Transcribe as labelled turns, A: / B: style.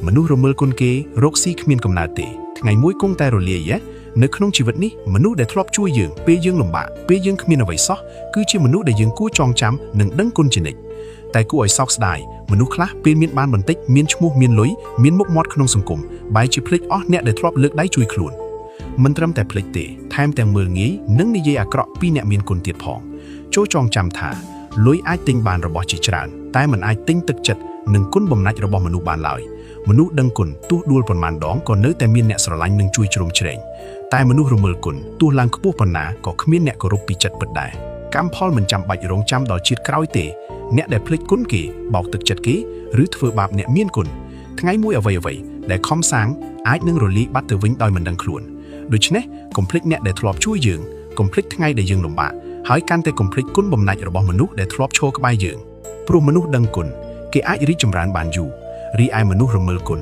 A: មនុស្សរមើលគុណគេរកស៊ីគ្មានកំណើតទេថ្ងៃមួយគង់តែរលាយនៅក្នុងជីវិតនេះមនុស្សដែលធ្លាប់ជួយយើងពេលយើងលំបាកពេលយើងគ្មានអ្វីសោះគឺជាមនុស្សដែលយើងគួរចងចាំនិងដឹងគុណជានិច្ចតែគួរឲ្យសោកស្ដាយមនុស្សខ្លះពេលមានបានបន្តិចមានឈ្មោះមានលុយមានមុខមាត់ក្នុងសង្គមបែរជាភ្លេចអស់អ្នកដែលធ្លាប់លើកដៃជួយខ្លួនមិនត្រឹមតែភ្លេចទេថែមទាំងមើលងាយនិងនិយាយអាក្រក់ពីអ្នកមានគុណទៀតផងចូលចងចាំថាលុយអាចទិញបានរបស់ជាច្រើនតែមិនអាចទិញទឹកចិត្តនិងគុណបំណាច់របស់មនុស្សបានឡើយមនុស្សដឹងគុណទោះដួលប៉ុន្មានដងក៏នៅតែមានអ្នកស្រឡាញ់និងជួយជ្រោមជ្រែងតែមនុស្សរមើលគុណទោះឡើងខ្ពស់ប៉ុណ្ណាក៏គ្មានអ្នកគោរពពីចិត្តពិតដែរកម្មផលមិនចាំបាច់រងចាំដល់ជាតិក្រោយទេអ្នកដែលភ្លេចគុណគេបោកទឹកចិត្តគេឬធ្វើបាបអ្នកមានគុណថ្ងៃមួយអ្វីៗដែលខំសាងអាចនឹងរលាយបាត់ទៅវិញដោយមិនដឹងខ្លួនដូច្នេះកុំភ្លេចអ្នកដែលធ្លាប់ជួយយើងកុំភ្លេចថ្ងៃដែលយើងលំបាកហើយកាន់តែកុំភ្លេចគុណបំណាច់របស់មនុស្សដែលធ្លាប់ឈរក្បែរយើងព្រោះមនុស្សដឹងគុណគេអាចរីកចម្រើនបានយូររីឯមនុស្សរមើលគុណ